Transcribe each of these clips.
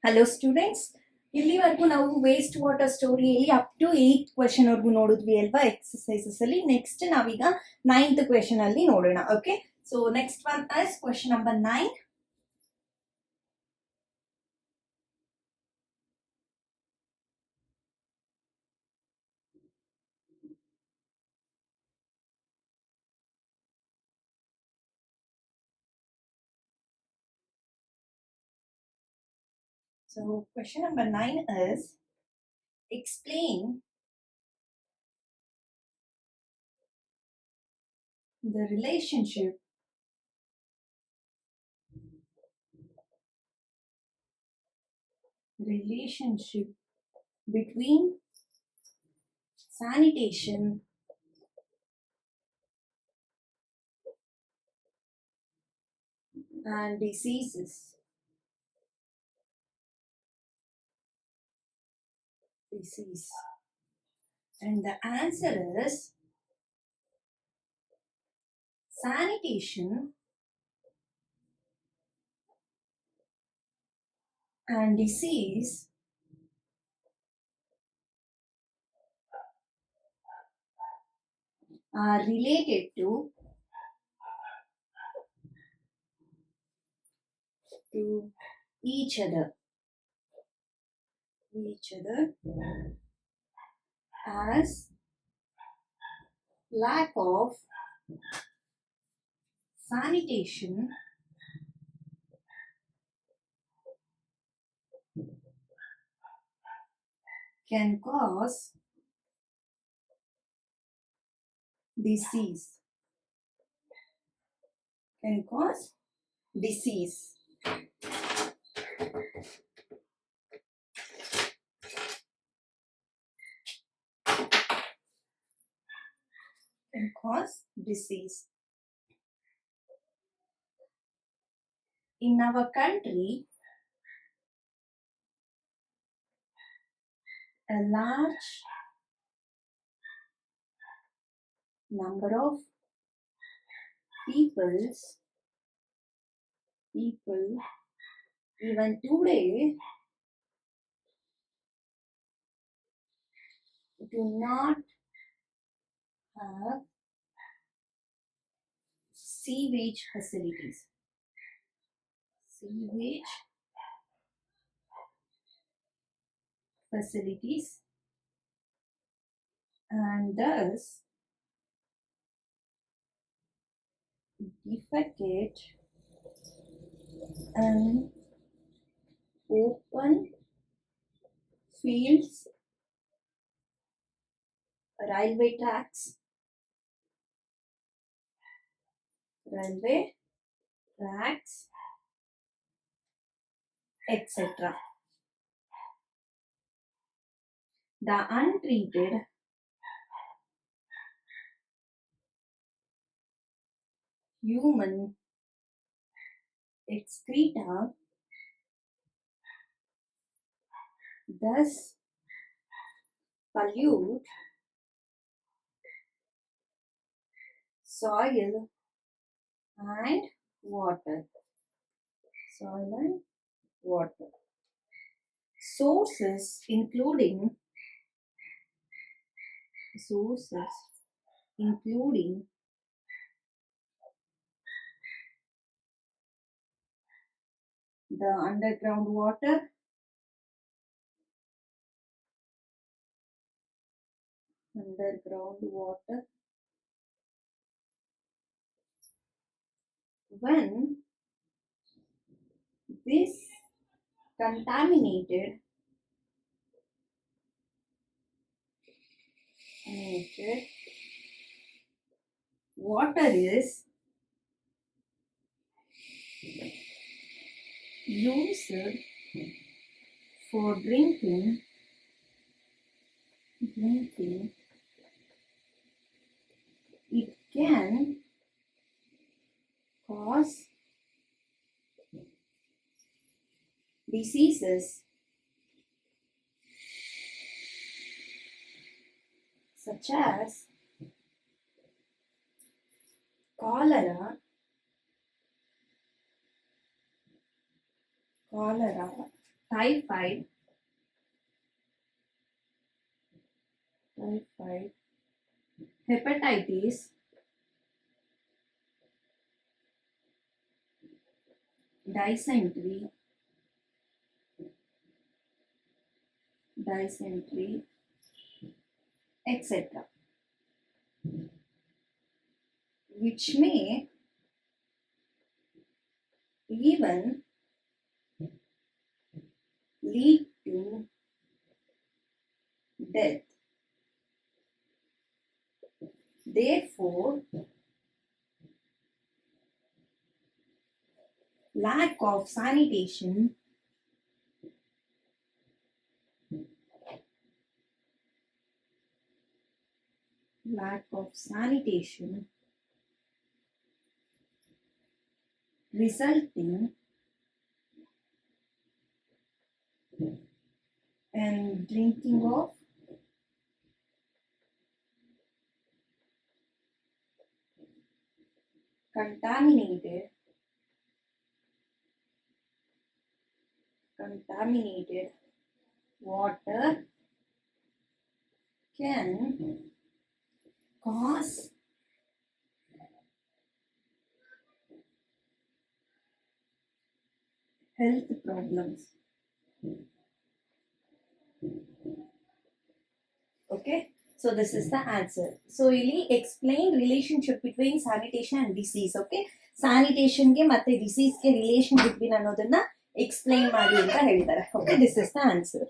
Hello students, ಇಲ್ಲಿವರೆಗೂ ನಾವು waste water ಸ್ಟೋರಿಯಲ್ಲಿ ಅಪ್ ಟು 8th ಕ್ವೆಶನ್ ವರ್ಗೂ ನೋಡಿದ್ವಿ ಅಲ್ವಾ ಎಕ್ಸಸೈಸಸ್ ಅಲ್ಲಿ. ನೆಕ್ಸ್ಟ್ ನಾವೀಗ 9th ಕ್ವೆಶನ್ ಅಲ್ಲಿ ನೋಡೋಣ. Okay, so next one is question number 9. So question number 9 is explain the relationship between sanitation and disease. And the answer is sanitation and disease are related to each other as lack of sanitation can cause disease. Can cause disease. In our country, a large number of people even today do not have sewage facilities. And thus defecate in open fields, railway tracks, etc. The untreated human excreta thus pollute soil and water. Sources including the underground water, when this contaminated water is used for drinking, it can cause diseases such as cholera, typhoid, hepatitis, dysentery, etc., which may even lead to death. Therefore, lack of sanitation resulting in drinking of contaminated water can cause health problems. Okay, so this is the answer. So ಇಲ್ಲಿ explain relationship between sanitation and disease. Okay, sanitation ಗೆ ಮತ್ತೆ disease ಗೆ relation between ಅನ್ನೋದನ್ನ explain ಮಾಡಿ ಅಂತ ಹೇಳಿದ್ದಾರೆ. Okay, this is the answer.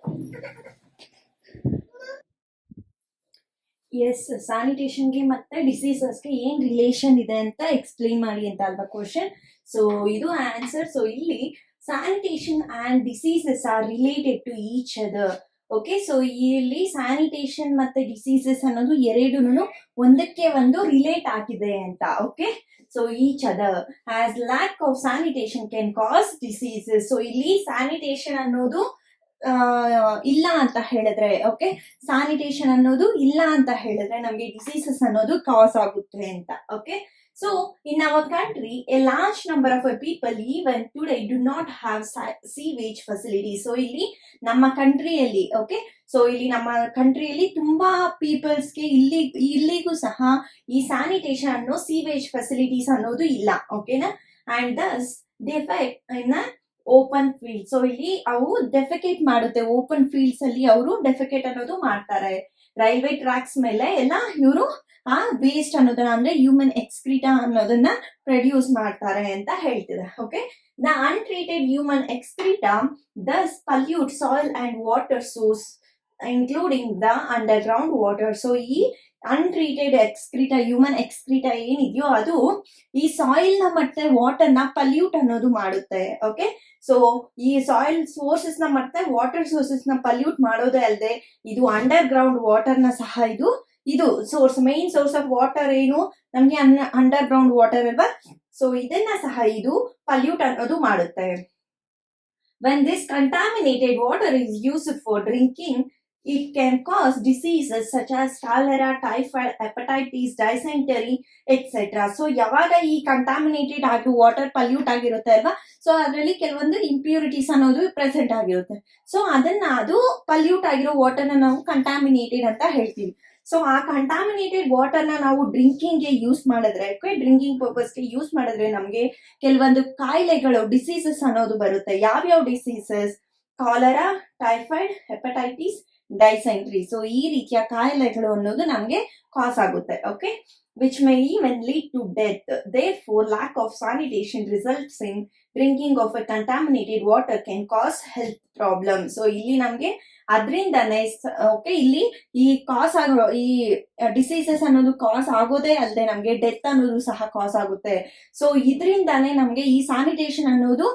Yes, ಸ್ಯಾನಿಟೇಷನ್ಗೆ ಮತ್ತೆ ಡಿಸೀಸಸ್ಗೆ ಏನ್ ರಿಲೇಷನ್ ಇದೆ ಅಂತ ಎಕ್ಸ್ಪ್ಲೈನ್ ಮಾಡಿ ಅಂತ ಅಲ್ವಾ ಕ್ವಶನ್. ಸೊ ಇದು ಆನ್ಸರ್. ಸೊ ಇಲ್ಲಿ sanitation and diseases are related to each other. Okay, so ಇಲ್ಲಿ ಸ್ಯಾನಿಟೇಷನ್ ಮತ್ತೆ ಡಿಸೀಸಸ್ ಅನ್ನೋದು ಎರಡೂನು ಒಂದಕ್ಕೆ ಒಂದು ರಿಲೇಟ್ ಆಗಿದೆ ಅಂತ. Okay, so each other as lack of sanitation can cause diseases. So ಇಲ್ಲಿ ಸ್ಯಾನಿಟೇಷನ್ ಅನ್ನೋದು ಇಲ್ಲ ಅಂತ ಹೇಳಿದ್ರೆ, ಓಕೆ, ಸ್ಯಾನಿಟೇಷನ್ ಅನ್ನೋದು ಇಲ್ಲ ಅಂತ ಹೇಳಿದ್ರೆ ನಮ್ಗೆ ಡಿಸೀಸಸ್ ಅನ್ನೋದು ಕಾಸ್ ಆಗುತ್ತೆ ಅಂತ. Okay, so in our country A large number of people even today do not have sewage facility. So ಇಲ್ಲಿ ನಮ್ಮ ಕಂಟ್ರಿಯಲ್ಲಿ, ಓಕೆ, ಸೊ ಇಲ್ಲಿ ನಮ್ಮ ಕಂಟ್ರಿಯಲ್ಲಿ ತುಂಬಾ ಪೀಪಲ್ಸ್ಗೆ ಇಲ್ಲಿಗೂ ಸಹ ಈ ಸ್ಯಾನಿಟೇಷನ್ ಅನ್ನೋ ಸೀವೇಜ್ ಫೆಸಿಲಿಟೀಸ್ ಅನ್ನೋದು ಇಲ್ಲ. ಓಕೆನಾ, and thus defect in open field. So ಇಲ್ಲಿ ಅವು ಡೆಫೆಕೇಟ್ ಮಾಡುತ್ತೆ. ಓಪನ್ ಫೀಲ್ಡ್ಸ್ ಅಲ್ಲಿ ಅವರು ಡೆಫೆಕೇಟ್ ಅನ್ನೋದು ಮಾಡ್ತಾರೆ. ರೈಲ್ವೆ ಟ್ರ್ಯಾಕ್ಸ್ ಮೇಲೆ ಎಲ್ಲ ಇವರು ಆ ವೇಸ್ಟ್ ಅನ್ನೋದನ್ನ ಅಂದ್ರೆ ಹ್ಯೂಮನ್ ಎಕ್ಸ್ಕ್ರೀಟಾ ಅನ್ನೋದನ್ನ ಪ್ರೊಡ್ಯೂಸ್ ಮಾಡ್ತಾರೆ ಅಂತ ಹೇಳ್ತಿದೆ. Okay, the untreated human excreta thus pollute soil and water source including the underground water. So ಈ ಅನ್ಟ್ರೀಟೆಡ್ ಎಕ್ಸ್ಕ್ರೀಟಾ, ಹ್ಯೂಮನ್ ಎಕ್ಸ್ಕ್ರೀಟಾ ಏನಿದೆಯೋ ಅದು ಈ ಸಾಯಿಲ್ ನ ಮತ್ತೆ ವಾಟರ್ ನ ಪಲ್ಯೂಟ್ ಅನ್ನೋದು ಮಾಡುತ್ತೆ. ಓಕೆ, ಸೊ ಈ ಸಾಯಿಲ್ ಸೋರ್ಸಸ್ ನ ಮತ್ತೆ ವಾಟರ್ ಸೋರ್ಸಸ್ ನ ಪಲ್ಯೂಟ್ ಮಾಡೋದೇ ಅಲ್ಲದೆ ಇದು ಅಂಡರ್ ಗ್ರೌಂಡ್ ವಾಟರ್ ನ ಸಹ ಇದು source, main source of water ಏನು ನಮ್ಗೆ ಅಂಡರ್ ಗ್ರೌಂಡ್ ವಾಟರ್ ಅಲ್ವಾ. ಸೊ ಇದನ್ನ ಸಹ ಇದು ಪಲ್ಯೂಟ್ ಅನ್ನೋದು ಮಾಡುತ್ತೆ. When this contaminated water is used for drinking, it can cause diseases such as cholera, typhoid, hepatitis, dysentery, etc. So ಯಾವಾಗ ಈ ಕಂಟಾಮಿನೇಟೆಡ್ ಆಗಿ ವಾಟರ್ ಪಲ್ಯೂಟ್ ಆಗಿರುತ್ತೆ ಅಲ್ವಾ, ಸೊ ಅದರಲ್ಲಿ ಕೆಲವೊಂದು ಇಂಪ್ಯೂರಿಟೀಸ್ ಅನ್ನೋದು ಪ್ರೆಸೆಂಟ್ ಆಗಿರುತ್ತೆ. ಸೊ ಅದು ಪಲ್ಯೂಟ್ ಆಗಿರೋ ವಾಟರ್ನ ನಾವು ಕಂಟಾಮಿನೇಟೆಡ್ ಅಂತ ಹೇಳ್ತೀವಿ. ಸೊ ಆ ಕಂಟಾಮಿನೇಟೆಡ್ ವಾಟರ್ನ ನಾವು ಡ್ರಿಂಕಿಂಗ್ಗೆ ಯೂಸ್ ಮಾಡಿದ್ರೆ, ಡ್ರಿಂಕಿಂಗ್ ಪರ್ಪಸ್ಗೆ ಯೂಸ್ ಮಾಡಿದ್ರೆ ನಮಗೆ ಕೆಲವೊಂದು ಕಾಯಿಲೆಗಳು, ಡಿಸೀಸಸ್ ಅನ್ನೋದು ಬರುತ್ತೆ. ಯಾವ್ಯಾವ diseases? Cholera, typhoid, hepatitis, dysentery. So ಈ ರೀತಿಯ ಕಾಯಿಲೆಗಳು ಅನ್ನೋದು ನಮಗೆ ಕಾಸ್ ಆಗುತ್ತೆ. Okay, which may even lead to death. Therefore, lack of sanitation results in drinking of a contaminated water can cause health problems. So ಇಲ್ಲಿ ನಮ್ಗೆ ಅದರಿಂದಾನೆ, ಓಕೆ, ಇಲ್ಲಿ ಈ ಕಾಸ್ ಆಗೋ ಈ ಡಿಸೀಸಸ್ ಅನ್ನೋದು ಕಾಸ್ ಆಗೋದೇ ಅಲ್ಲದೆ ನಮ್ಗೆ ಡೆತ್ ಅನ್ನೋದು ಸಹ ಕಾಸ್ ಆಗುತ್ತೆ. ಸೊ ಇದರಿಂದಾನೆ ನಮ್ಗೆ ಈ ಸ್ಯಾನಿಟೇಷನ್ ಅನ್ನೋದು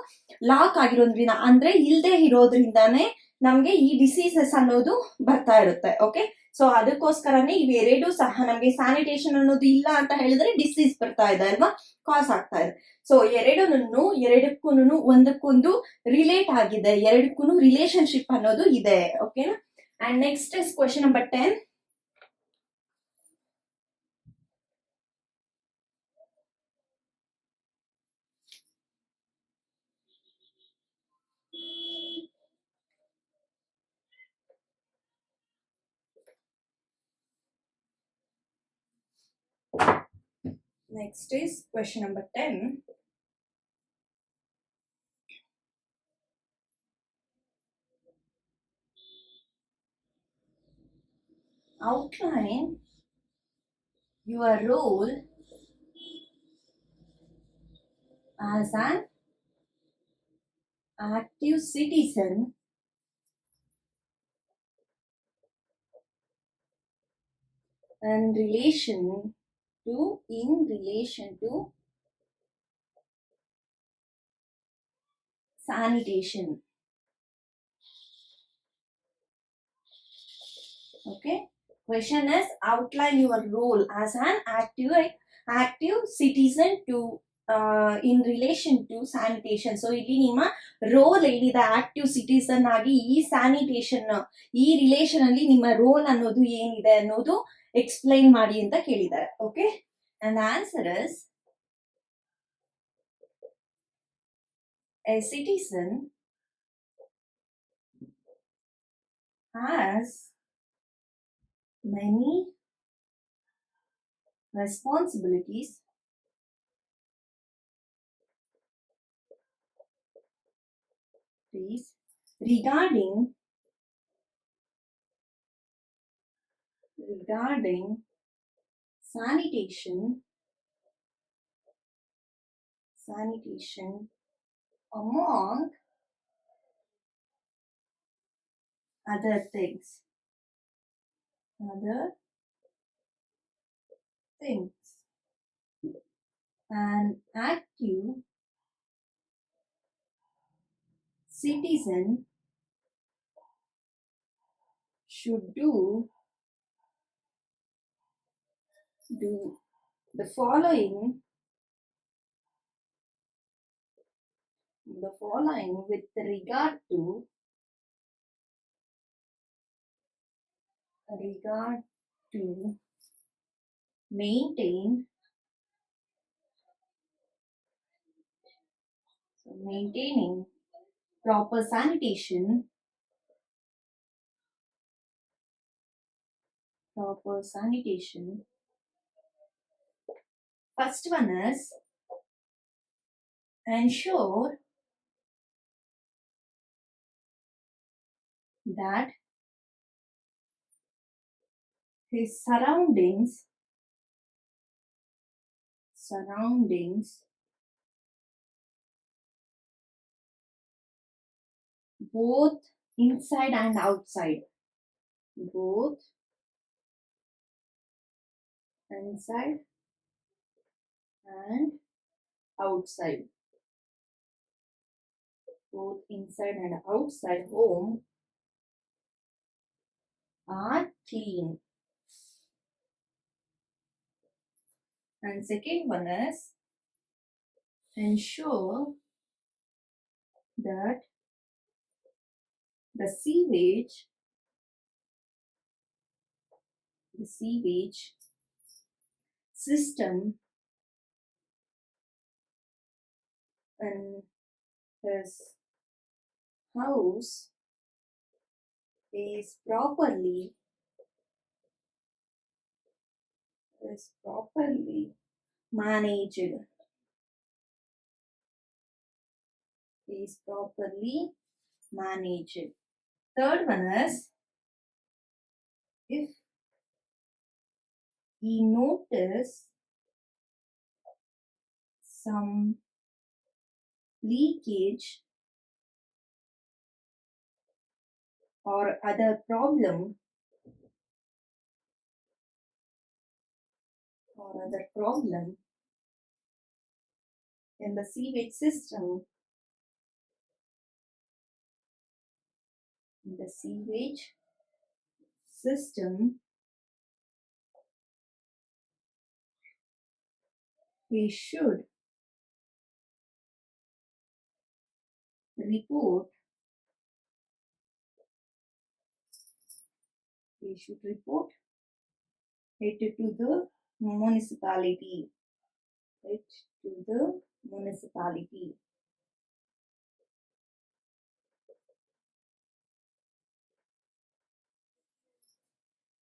ಲಾಕ್ ಆಗಿರೋದ್ರಿಂದ, ಅಂದ್ರೆ ಇಲ್ದೇ ಇರೋದ್ರಿಂದಾನೆ ನಮ್ಗೆ ಈ ಡಿಸೀಸಸ್ ಅನ್ನೋದು ಬರ್ತಾ ಇರುತ್ತೆ. ಓಕೆ, ಸೊ ಅದಕ್ಕೋಸ್ಕರನೇ ಇವೆರಡೂ ಸಹ ನಮ್ಗೆ ಸ್ಯಾನಿಟೇಷನ್ ಅನ್ನೋದು ಇಲ್ಲ ಅಂತ ಹೇಳಿದ್ರೆ ಡಿಸೀಸ್ ಬರ್ತಾ ಇದೆ ಅಲ್ವಾ, ಕಾಸ್ ಆಗ್ತಾ ಇದೆ. ಸೊ ಎರಡಕ್ಕೂ ಒಂದಕ್ಕೊಂದು ರಿಲೇಟ್ ಆಗಿದೆ, ಎರಡಕ್ಕೂ ರಿಲೇಶನ್ಶಿಪ್ ಅನ್ನೋದು ಇದೆ. ಓಕೆನಾ, and next is question number 10. Next is question number 10. Outline your role as an active citizen in relation to sanitation. Okay. Question is outline your role as an active citizen to in relation to sanitation. So ಇಲ್ಲಿ ನಿಮ್ಮ roll ಏನಿದೆ active citizen ಆಗಿ ಈ sanitation ಈ relation ಅಲ್ಲಿ ನಿಮ್ಮ roll ಅನ್ನೋದು ಏನಿದೆ ಅನ್ನೋದು ಎಕ್ಸ್ಪ್ಲೈನ್ ಮಾಡಿ ಅಂತ ಕೇಳಿದ್ದಾರೆ. Okay, and answer is a citizen has many responsibilities regarding sanitation among other things. An active citizen should do the following with regard to maintaining proper sanitation. First one is ensure that his surroundings both inside and outside both inside and outside home are clean. And second one is ensure that the sewage system in his house is properly managed. Third one is if he notice some leakage or other problem in the sewage system, he should report it to the municipality.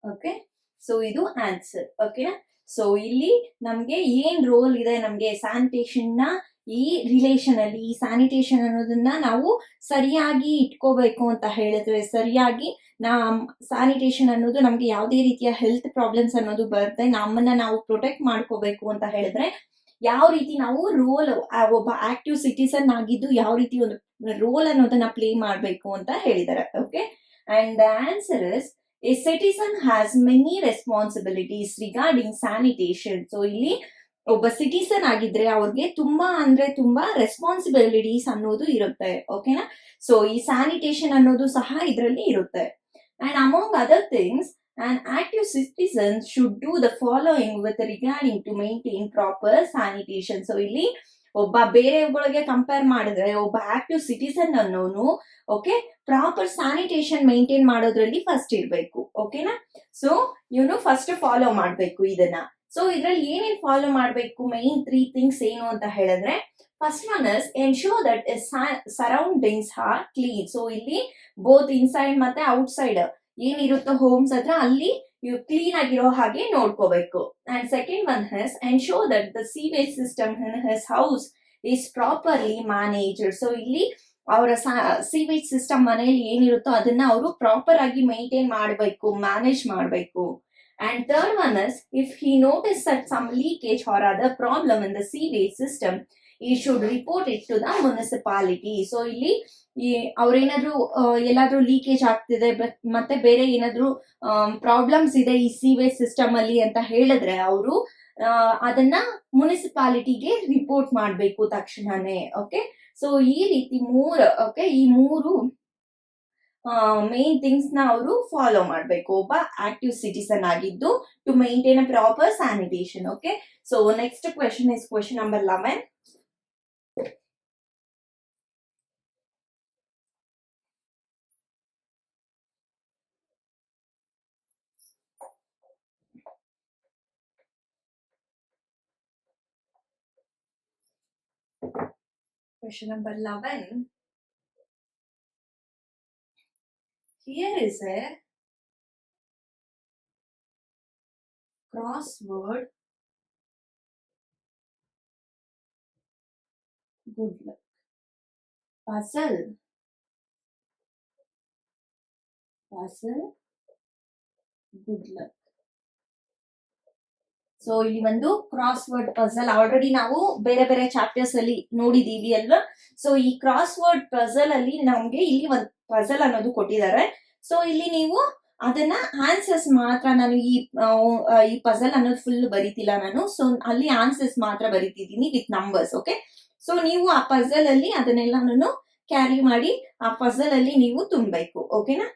Okay, so idu answer. Okay, so ಇಲ್ಲಿ ನಮ್ಗೆ ಏನ್ roll ಇದೆ, ನಮ್ಗೆ sanitation ನ ಈ relation ಅಲ್ಲಿ ಈ sanitation ಅನ್ನೋದನ್ನ ನಾವು ಸರಿಯಾಗಿ ಇಟ್ಕೋಬೇಕು ಅಂತ ಹೇಳಿದ್ರೆ, ಸರಿಯಾಗಿ ಸ್ಯಾನಿಟೇಷನ್ ಅನ್ನೋದು ನಮ್ಗೆ ಯಾವುದೇ ರೀತಿಯ ಹೆಲ್ತ್ ಪ್ರಾಬ್ಲಮ್ಸ್ ಅನ್ನೋದು ಬರುತ್ತೆ, ನಮ್ಮನ್ನ ನಾವು ಪ್ರೊಟೆಕ್ಟ್ ಮಾಡ್ಕೋಬೇಕು ಅಂತ ಹೇಳಿದ್ರೆ ಯಾವ ರೀತಿ ನಾವು ಒಬ್ಬ ಆಕ್ಟಿವ್ ಸಿಟಿಸನ್ ಆಗಿದ್ದು ಯಾವ ರೀತಿ ಒಂದು ರೋಲ್ ಅನ್ನೋದನ್ನ ಪ್ಲೇ ಮಾಡಬೇಕು ಅಂತ ಹೇಳಿದ್ದಾರೆ. Okay, and the answer is A citizen has many responsibilities regarding sanitation. So ಇಲ್ಲಿ ಒಬ್ಬ ಸಿಟಿಸನ್ ಆಗಿದ್ರೆ ಅವ್ರಿಗೆ ತುಂಬಾ ರೆಸ್ಪಾನ್ಸಿಬಿಲಿಟೀಸ್ ಅನ್ನೋದು ಇರುತ್ತೆ. ಓಕೆನಾ, ಸೊ ಈ ಸ್ಯಾನಿಟೇಷನ್ ಅನ್ನೋದು ಸಹ ಇದರಲ್ಲಿ ಇರುತ್ತೆ. And among other things, an active citizen should do the following with regarding to maintain proper sanitation. So ಇಲ್ಲಿ ಒಬ್ಬ ಬೇರೆಗಳಿಗೆ ಕಂಪೇರ್ ಮಾಡಿದ್ರೆ ಒಬ್ಬ ಆಕ್ಟಿವ್ ಸಿಟಿಸನ್ ಅನ್ನೋನು ಓಕೆ ಪ್ರಾಪರ್ ಸ್ಯಾನಿಟೇಷನ್ ಮೇಂಟೈನ್ ಮಾಡೋದ್ರಲ್ಲಿ ಫಸ್ಟ್ ಇರ್ಬೇಕು. ಓಕೆನಾ, ಸೊ ಇವನು ಫಸ್ಟ್ ಫಾಲೋ ಮಾಡ್ಬೇಕು ಇದನ್ನ. ಸೊ ಇದ್ರಲ್ಲಿ ಏನೇನ್ ಫಾಲೋ ಮಾಡ್ಬೇಕು, ಮೈನ್ 3 ಥಿಂಗ್ಸ್ ಏನು ಅಂತ ಹೇಳಿದ್ರೆ, first one is ensure that surroundings are clean. So ಇಲ್ಲಿ ಬೋತ್ ಇನ್ಸೈಡ್ ಮತ್ತೆ ಔಟ್ಸೈಡ್ ಏನಿರುತ್ತೋ ಹೋಮ್ಸ್ ಹತ್ರ ಅಲ್ಲಿ ಕ್ಲೀನ್ ಆಗಿರೋ ಹಾಗೆ ನೋಡ್ಕೋಬೇಕು. And second one has ensure that the sewage system in his house is properly managed. So ಇಲ್ಲಿ ಅವರ ಸೀವೇಜ್ ಸಿಸ್ಟಮ್ ಮನೆಯಲ್ಲಿ ಏನಿರುತ್ತೋ ಅದನ್ನ ಅವರು ಪ್ರಾಪರ್ ಆಗಿ ಮೇಂಟೈನ್ ಮಾಡಬೇಕು, ಮ್ಯಾನೇಜ್ ಮಾಡಬೇಕು. And third one is if he notice that some leakage or other problem in the sewage system he should report it to the municipality. So ಇಲ್ಲಿ ಅವ್ರೇನಾದ್ರೂ ಎಲ್ಲಾದ್ರೂ ಲೀಕೇಜ್ ಆಗ್ತಿದೆ ಮತ್ತೆ ಬೇರೆ ಏನಾದ್ರೂ ಪ್ರಾಬ್ಲಮ್ಸ್ ಇದೆ ಈ ಸೀವೇಜ್ ಸಿಸ್ಟಮ್ ಅಲ್ಲಿ ಅಂತ ಹೇಳಿದ್ರೆ ಅವರು ಅದನ್ನ ಮುನಿಸಿಪಾಲಿಟಿಗೆ ರಿಪೋರ್ಟ್ ಮಾಡಬೇಕು ತಕ್ಷಣನೇ. ಓಕೆ, ಸೊ ಈ ರೀತಿ ಈ ಮೂರು ಮೇನ್ ಥಿಂಗ್ಸ್ ನ ಅವರು ಫಾಲೋ ಮಾಡಬೇಕು ಒಬ್ಬ ಆಕ್ಟಿವ್ ಸಿಟಿಸನ್ ಆಗಿದ್ದು to maintain a proper sanitation. Okay, so next question is question number 11. Question number 11. Here is a crossword. Good luck. Puzzle. Good luck. So ಇಲ್ಲಿ ಒಂದು ಕ್ರಾಸ್ ವರ್ಡ್ ಪಜಲ್ ಆಲ್ರೆಡಿ ನಾವು ಬೇರೆ ಬೇರೆ chapters ಅಲ್ಲಿ ನೋಡಿದೀವಿ ಅಲ್ವಾ. So ಈ ಕ್ರಾಸ್ ವರ್ಡ್ ಪಜಲ್ ಅಲ್ಲಿ ನಮ್ಗೆ ಇಲ್ಲಿ ಒಂದು ಪಜಲ್ ಅನ್ನೋದು ಕೊಟ್ಟಿದ್ದಾರೆ. ಸೊ ಇಲ್ಲಿ ನೀವು ಅದನ್ನ ಆನ್ಸರ್ಸ್ ಮಾತ್ರ, ನಾನು ಈ ಪಜಲ್ ಅನ್ನೋದು ಫುಲ್ ಬರೀತಿಲ್ಲ ನಾನು. ಸೊ ಅಲ್ಲಿ ಆನ್ಸರ್ಸ್ ಮಾತ್ರ ಬರೀತಿದ್ದೀನಿ ವಿತ್ ನಂಬರ್ಸ್. ಓಕೆ, ಸೊ ನೀವು ಆ ಪಜಲ್ ಅಲ್ಲಿ ಅದನ್ನೆಲ್ಲ ಕ್ಯಾರಿ ಮಾಡಿ ಆ ಪಜಲ್ ಅಲ್ಲಿ ನೀವು ತುಂಬಬೇಕು. ಓಕೆನಾ,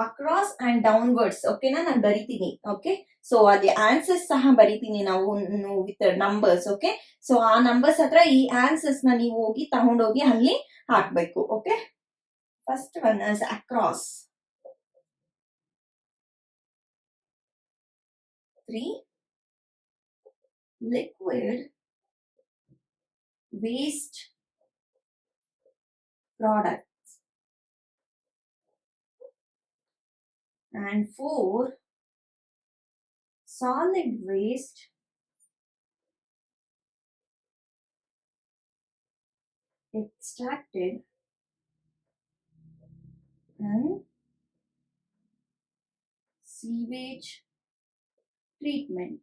ಅಕ್ರಾಸ್ ಅಂಡ್ ಡೌನ್ವರ್ಡ್ಸ್. ಓಕೆನಾ, ನಾನು ಬರಿತೀನಿ. ಓಕೆ, ಸೊ ಅಲ್ಲಿ ಆನ್ಸರ್ಸ್ ಸಹ ಬರಿತೀನಿ ನಾವು ವಿತ್ ನಂಬರ್ಸ್. ಓಕೆ, ಸೊ ಆ ನಂಬರ್ಸ್ ಹತ್ರ ಈ ಆನ್ಸರ್ಸ್ ನ ನೀವು ಹೋಗಿ ತಗೊಂಡೋಗಿ ಅಲ್ಲಿ ಹಾಕ್ಬೇಕು. Okay, first one is across. 3 liquid waste products. And 4 solid waste extracted and sewage treatment.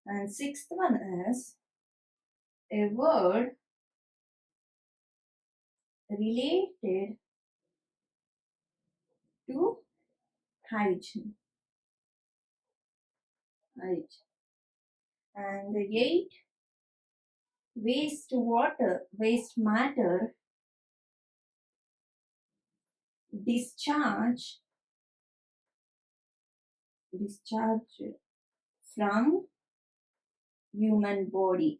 And 6th one is a word related to hygiene. And 8 waste matter discharge from human body.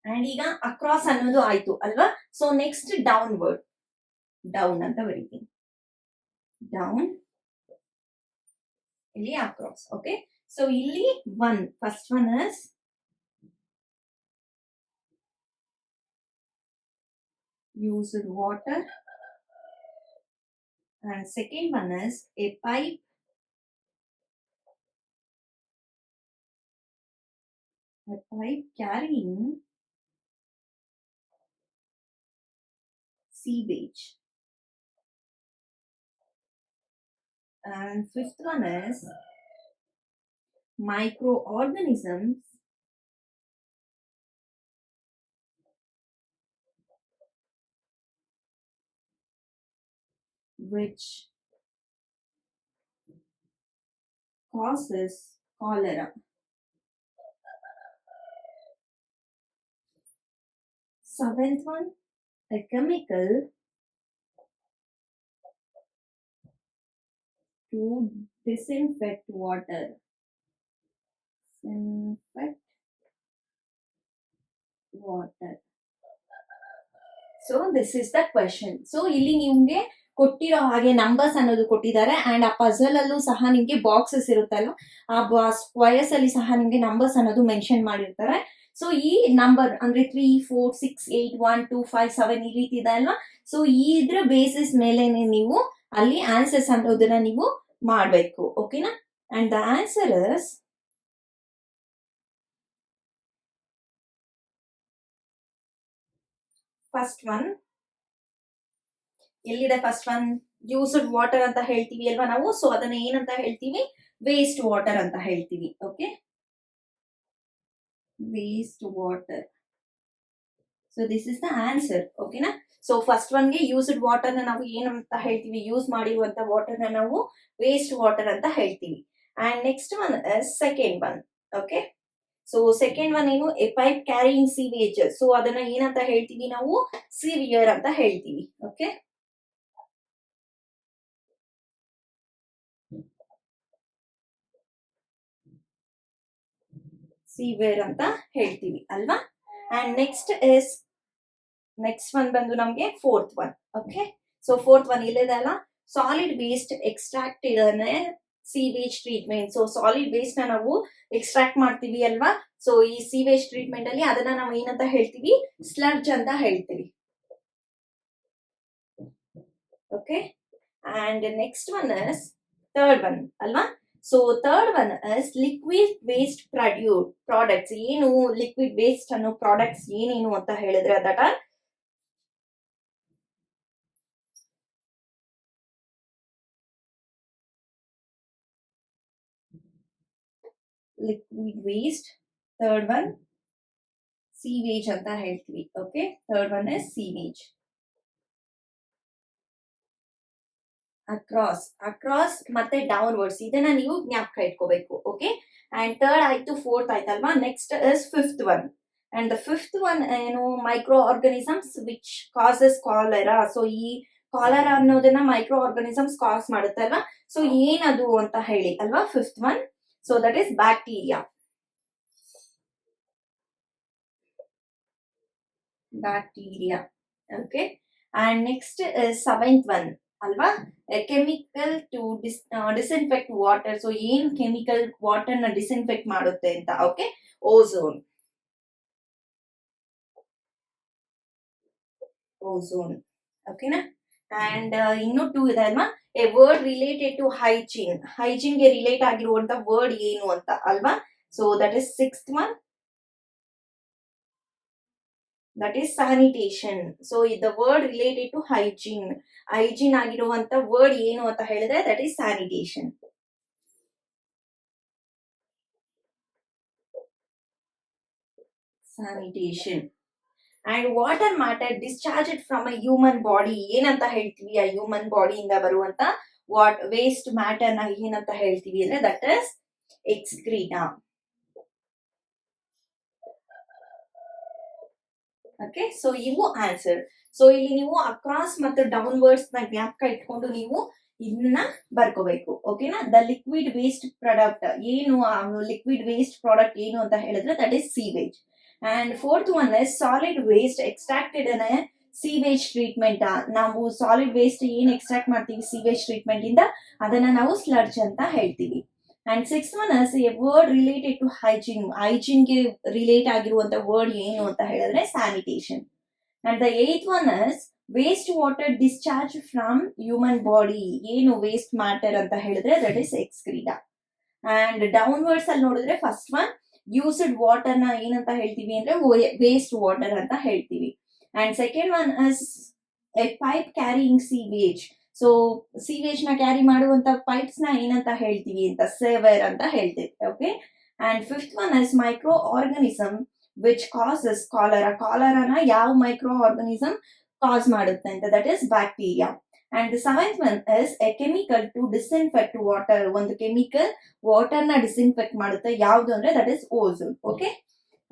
And ಈಗ across ಅನ್ನೋದು ಆಯ್ತು ಅಲ್ವಾ. So next downward, down ಅಂತ ಬರೀತೀನಿ. Down, ಇಲ್ಲಿ across. Okay, so ಇಲ್ಲಿ first one is used water. And second one is a pipe carrying sewage. And fifth one is microorganisms which causes cholera. Seventh one, a chemical to disinfect water. Disinfect water. So this is the question. So ಇಲ್ಲಿ ನಿಮ್ಗೆ ಕೊಟ್ಟಿರೋ ಹಾಗೆ numbers ಅನ್ನೋದು ಕೊಟ್ಟಿದ್ದಾರೆ and ಆ puzzle ಅಲ್ಲೂ ಸಹ ನಿಮ್ಗೆ ಬಾಕ್ಸಸ್ ಇರುತ್ತಲ್ಲ ಆ ಸ್ಕ್ವಯರ್ಸ್ ಅಲ್ಲಿ ಸಹ ನಿಮ್ಗೆ ನಂಬರ್ಸ್ ಅನ್ನೋದು ಮೆನ್ಷನ್ ಮಾಡಿರ್ತಾರೆ. ಸೊ ಈ ನಂಬರ್ ಅಂದ್ರೆ 3, 4, 6, 8, 1, 2, 5, 7 ಈ ರೀತಿ ಇದೆ ಅಲ್ವಾ. ಸೊ ಇದ್ರ ಬೇಸಿಸ್ ಮೇಲೆನೆ ನೀವು ಅಲ್ಲಿ ಆನ್ಸರ್ಸ್ ಅನ್ನೋದನ್ನ ನೀವು ಮಾಡ್ಬೇಕು. ಓಕೆನಾ? And the answer is first one. ಎಲ್ಲಿದೆ ಫಸ್ಟ್ ಒನ್? ಯೂಸ್ಡ್ ವಾಟರ್ ಅಂತ ಹೇಳ್ತೀವಿ ಅಲ್ವಾ ನಾವು. ಸೊ ಅದನ್ನ ಏನಂತ ಹೇಳ್ತೀವಿ? ವೇಸ್ಟ್ ವಾಟರ್ ಅಂತ ಹೇಳ್ತೀವಿ. Okay, waste water. So this is the answer. ಓಕೆನಾ? ಸೊ ಫಸ್ಟ್ ಒನ್ಗೆ ಯೂಸ್ಡ್ ವಾಟರ್ ನ ನಾವು ಏನಂತ ಹೇಳ್ತೀವಿ? ಯೂಸ್ ಮಾಡಿರುವಂತ ವಾಟರ್ ನ ನಾವು ವೇಸ್ಟ್ ವಾಟರ್ ಅಂತ ಹೇಳ್ತೀವಿ. And next one second one. Okay, so second one ಏನು? A pipe carrying sewage. So ಅದನ್ನ ಏನಂತ ಹೇಳ್ತೀವಿ ನಾವು? ಸಿವಿಯರ್ ಅಂತ ಹೇಳ್ತೀವಿ. ಓಕೆ, ಸಿವಿಯರ್ ಅಂತ ಹೇಳ್ತೀವಿ ಅಲ್ವಾ. ಅಂಡ್ ನೆಕ್ಸ್ಟ್ ಒನ್ ಬಂದು ನಮ್ಗೆ fourth one. Okay, so fourth one ಇಲ್ಲಿದೆ ಅಲ್ಲ, solid waste extracted sewage treatment. So solid waste ನ ನಾವು ಎಕ್ಸ್ಟ್ರಾಕ್ಟ್ ಮಾಡ್ತೀವಿ ಅಲ್ವಾ. ಸೊ ಈ ಸೀವೇಜ್ ಟ್ರೀಟ್ಮೆಂಟ್ ಅಲ್ಲಿ ಅದನ್ನ ನಾವು ಏನಂತ ಹೇಳ್ತೀವಿ? ಸ್ಲಡ್ಜ್ ಅಂತ ಹೇಳ್ತೀವಿ. Okay, and next one is third one ಅಲ್ವಾ. So third one is liquid waste products. ಏನು ಲಿಕ್ವಿಡ್ ವೇಸ್ಟ್ ಅನ್ನೋ ಪ್ರಾಡಕ್ಟ್ಸ್ ಏನೇನು ಅಂತ ಹೇಳಿದ್ರೆ that are liquid waste. Third one sewage ಅಂತ ಹೇಳ್ತೀವಿ. Okay, third one is sewage. Across ಮತ್ತೆ ಡೌನ್ವರ್ಡ್ಸ್ ಇದನ್ನ ನೀವು ಜ್ಞಾಪಕ ಇಟ್ಕೋಬೇಕು. ಓಕೆ, ಅಂಡ್ ಥರ್ಡ್ ಆಯ್ತು, ಫೋರ್ತ್ ಆಯ್ತಲ್ವಾ. Next is fifth one. And the fifth one ಏನು? Microorganisms which causes cholera. So ಈ ಕಾಲರಾ ಅನ್ನೋದನ್ನ ಮೈಕ್ರೋ ಆರ್ಗನಿಸಮ್ಸ್ ಕಾಸ್ ಮಾಡುತ್ತಲ್ವಾ. ಸೊ ಏನದು ಅಂತ ಹೇಳಿ ಅಲ್ವಾ fifth one. So that is bacteria. Okay, and next seventh one ಅಲ್ವಾ, chemical to disinfect water. So ಏನ್ ಕೆಮಿಕಲ್ ವಾಟರ್ ನ ಡಿಸ್ಇನ್ಫೆಕ್ಟ್ ಮಾಡುತ್ತೆ ಅಂತ? Okay, ozone. ಓಕೆನಾ? ಅಂಡ್ ಇನ್ನು 2 ಇದೆ ಅಲ್ವಾ, a word related to hygiene ಗೆ ರಿಲೇಟ್ ಆಗಿರುವಂತ ವರ್ಡ್ ಏನು ಅಂತ ಅಲ್ವಾ. So that is sixth one, that is sanitation. So the word related to hygiene ಆಗಿರುವಂತ ವರ್ಡ್ ಏನು ಅಂತ ಹೇಳಿದ್ರೆ that is sanitation. And water matter discharged from a human body ಏನಂತ ಹೇಳ್ತೀವಿ? ಆ ಹ್ಯೂಮನ್ ಬಾಡಿಯಿಂದ ಬರುವಂತ ವೇಸ್ಟ್ ಮ್ಯಾಟರ್ ನ ಏನಂತ ಹೇಳ್ತೀವಿ ಅಂದ್ರೆ that is excreta. Okay, so ಇವು ಆನ್ಸರ್. ಸೊ ಇಲ್ಲಿ ನೀವು ಅಕ್ರಾಸ್ ಮತ್ತು ಡೌನ್ವರ್ಡ್ಸ್ ನ ಜ್ಞಾಪಕ ಇಟ್ಕೊಂಡು ನೀವು ಇದನ್ನ ಬರ್ಕೋಬೇಕು. ಓಕೆನಾ? ದ ಲಿಕ್ವಿಡ್ ವೇಸ್ಟ್ ಪ್ರಾಡಕ್ಟ್ ಏನು? ಲಿಕ್ವಿಡ್ ವೇಸ್ಟ್ ಪ್ರಾಡಕ್ಟ್ ಏನು ಅಂತ ಹೇಳಿದ್ರೆ that is sewage. And fourth one is solid waste extracted ಅನ್ನ ಸೀವೇಜ್ ಟ್ರೀಟ್ಮೆಂಟ್. ನಾವು ಸಾಲಿಡ್ ವೇಸ್ಟ್ ಏನ್ ಎಕ್ಸ್ಟ್ರಾಕ್ಟ್ ಮಾಡ್ತೀವಿ ಸೀವೇಜ್ ಟ್ರೀಟ್ಮೆಂಟ್ ಇಂದ ಅದನ್ನ ನಾವು ಸ್ಲಡ್ಜ್ ಅಂತ ಹೇಳ್ತೀವಿ. And six one is a word related to hygiene ಗೆ ರಿಲೇಟ್ ಆಗಿರುವಂತ ವರ್ಡ್ ಏನು ಅಂತ ಹೇಳಿದ್ರೆ sanitation. And the eighth one is waste water discharge from human body. ಏನು ವೇಸ್ಟ್ ಮ್ಯಾಟರ್ ಅಂತ ಹೇಳಿದ್ರೆ ದಟ್ ಇಸ್ ಎಕ್ಸ್ಕ್ರೀಟಾ. ಅಂಡ್ ಡೌನ್ವರ್ಡ್ಸ್ ಅಲ್ಲಿ ನೋಡಿದ್ರೆ ಫಸ್ಟ್ ಒನ್ ಯೂಸ್ಡ್ ವಾಟರ್ ನ ಏನಂತ ಹೇಳ್ತೀವಿ ಅಂದ್ರೆ ವೇಸ್ಟ್ ವಾಟರ್ ಅಂತ ಹೇಳ್ತೀವಿ. And second one is a pipe carrying sewage. So sewage ನ ಕ್ಯಾರಿ ಮಾಡುವಂತ ಪೈಪ್ಸ್ ನ ಏನಂತ ಹೇಳ್ತೀವಿ ಅಂತ ಸೇವರ್ ಅಂತ ಹೇಳ್ತೀವಿ. Okay. And fifth one is microorganism which causes cholera. ಕಾಲರಾನ ಯಾವ ಮೈಕ್ರೋ ಆರ್ಗನಿಸಮ್ ಕಾಸ್ ಮಾಡುತ್ತೆ ಅಂತ that is bacteria. And the seventh one is a chemical to disinfect water. ಒಂದು ಕೆಮಿಕಲ್ ವಾಟರ್ ನ ಡಿಸ್ಇನ್ಫೆಕ್ಟ್ ಮಾಡುತ್ತೆ, ಯಾವುದು ಅಂದ್ರೆ that is ozone. Okay.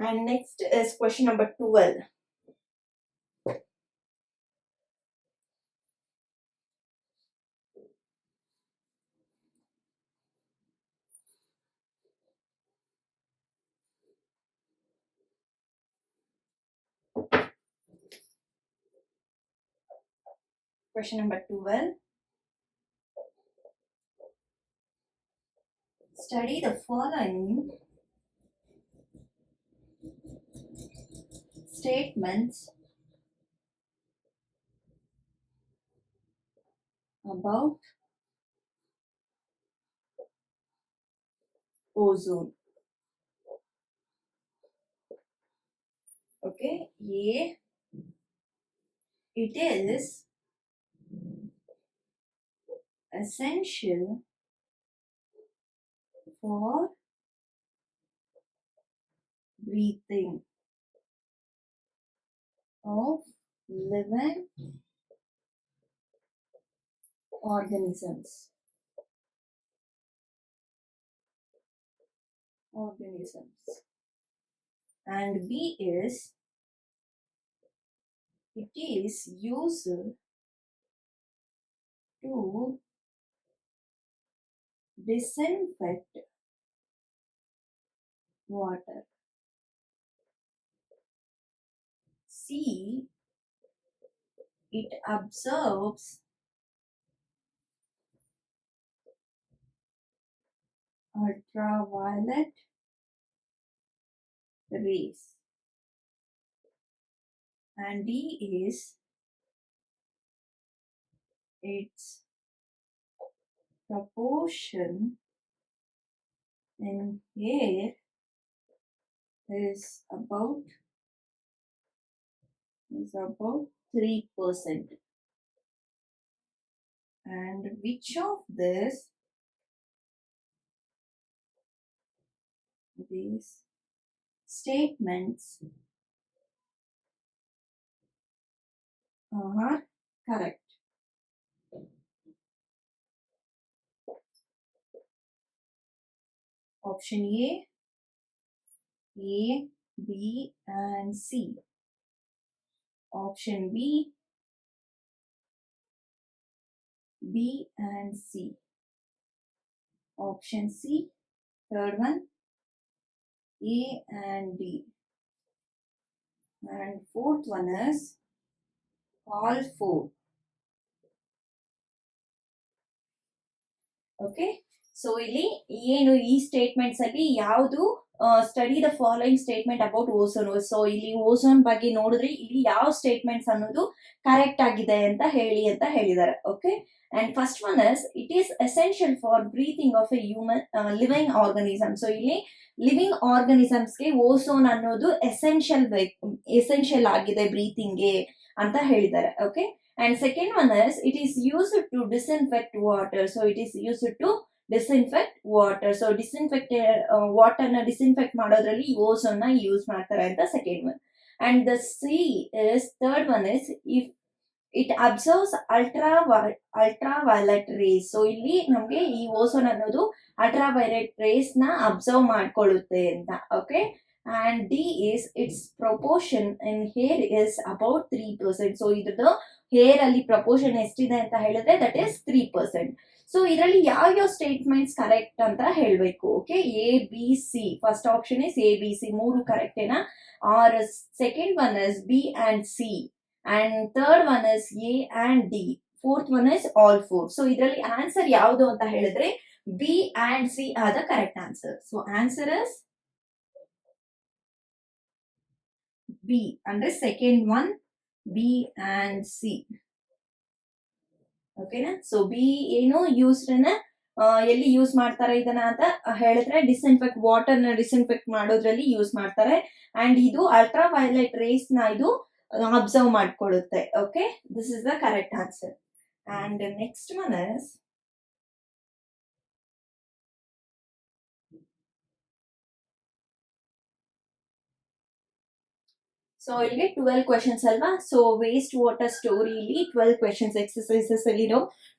And next is question number 12. Question number 12. Study the following statements about ozone. Okay. A, it is essential for breathing of living organisms. And B is it is used to disinfect water. C, it absorbs ultraviolet rays. And D is its proportion in air is about 3%. And which of these statements are correct? Option A, B and C. Option B and C. Option C, third one, A and D. And fourth one is all four. Okay. So ಇಲ್ಲಿ ಏನು ಈ statements ಅಲ್ಲಿ ಯಾವುದು study the following statement about ozone. So ಇಲ್ಲಿ ozone ಬಗ್ಗೆ ನೋಡಿದ್ರೆ ಇಲ್ಲಿ ಯಾವ ಸ್ಟೇಟ್ಮೆಂಟ್ಸ್ ಅನ್ನೋದು ಕರೆಕ್ಟ್ ಆಗಿದೆ ಅಂತ ಹೇಳಿದ್ದಾರೆ. Okay. And first one is it is essential for breathing of A human living organism. So ಇಲ್ಲಿ ಲಿವಿಂಗ್ ಆರ್ಗನಿಸಮ್ಸ್ಗೆ ಓಝೋನ್ ಅನ್ನೋದು ಎಸೆನ್ಷಿಯಲ್ ಆಗಿದೆ ಬ್ರೀತಿಂಗ್ಗೆ ಅಂತ ಹೇಳಿದ್ದಾರೆ. Okay. And second one is it is used to disinfect water. So it is used to disinfect water. So disinfect water na disinfect ಮಾಡೋದ್ರಲ್ಲಿ ozone ನ use ಮಾಡ್ತಾರೆ ಅಂತ second one. And the C is third one is if it absorbs ultraviolet rays. So ಇಲ್ಲಿ ನಮಗೆ ಈ ozone ಅನ್ನೋದು ultraviolet race ನ observe ಮಾಡ್ಕೊಳ್ಳುತ್ತೆ ಅಂತ. Okay. And D is its proportion in hair is about 3%. So ಇದ್ರದ್ದು hair ಅಲ್ಲಿ proportion ಎಷ್ಟಿದೆ ಅಂತ ಹೇಳಿದ್ರೆ ದಟ್ ಇಸ್ 3%. ಸೊ ಇದರಲ್ಲಿ ಯಾವ ಸ್ಟೇಟ್ಮೆಂಟ್ಸ್ ಕರೆಕ್ಟ್ ಅಂತ ಹೇಳ್ಬೇಕು. Okay. A, B, C. First option is A, B, C. ಮೂರು ಕರೆಕ್ಟ್ ಏನಾ? Or second one is B and C. And third one is A and D. Fourth one is all four. So ಇದರಲ್ಲಿ answer ಯಾವುದು ಅಂತ ಹೇಳಿದ್ರೆ B and C are the correct answer. So answer is B ಅಂದ್ರೆ second one B and C. ಓಕೆನಾ? So B ಏನು used ಎಲ್ಲಿ use ಮಾಡ್ತಾರೆ ಇದನ್ನ ಅಂತ ಹೇಳಿದ್ರೆ ಡಿಸ್ಇನ್ಫೆಕ್ಟ್ ವಾಟರ್ ನ ಡಿಸ್ಇನ್ಫೆಕ್ಟ್ ಮಾಡೋದ್ರಲ್ಲಿ ಯೂಸ್ ಮಾಡ್ತಾರೆ. ಅಂಡ್ ಇದು ಅಲ್ಟ್ರಾ ವೈಲೆಟ್ ರೇಸ್ ನ ಇದು ಅಬ್ಸರ್ವ್ ಮಾಡ್ಕೊಳ್ಳುತ್ತೆ. Okay, this is the correct answer. And next one is so ಇಲ್ಲಿಗೆ 12 ಕ್ವೆಶನ್ಸ್ ಅಲ್ವಾ? ಸೊ ವೇಸ್ಟ್ ವಾಟರ್ ಸ್ಟೋರಿಲಿ 12 ಕ್ವೆಶನ್ಸ್ ಎಕ್ಸಸೈಸಸ್ ಅಲ್ಲಿರೋ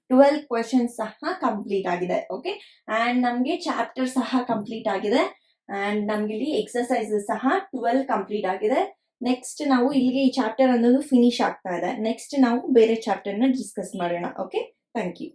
12 ಕ್ವೆಶನ್ಸ್ ಸಹ ಕಂಪ್ಲೀಟ್ ಆಗಿದೆ. ಓಕೆ, ಅಂಡ್ ನಮ್ಗೆ ಚಾಪ್ಟರ್ ಸಹ ಕಂಪ್ಲೀಟ್ ಆಗಿದೆ. ಅಂಡ್ ನಮ್ಗೆ ಇಲ್ಲಿ ಎಕ್ಸಸೈಸಸ್ ಸಹ 12 ಕಂಪ್ಲೀಟ್ ಆಗಿದೆ. ನೆಕ್ಸ್ಟ್ ನಾವು ಇಲ್ಲಿಗೆ ಈ ಚಾಪ್ಟರ್ ಅನ್ನೋದು ಫಿನಿಶ್ ಆಗ್ತಾ ಇದೆ. ನೆಕ್ಸ್ಟ್ ನಾವು ಬೇರೆ ಚಾಪ್ಟರ್ ನ ಡಿಸ್ಕಸ್ ಮಾಡೋಣ. Okay, thank you.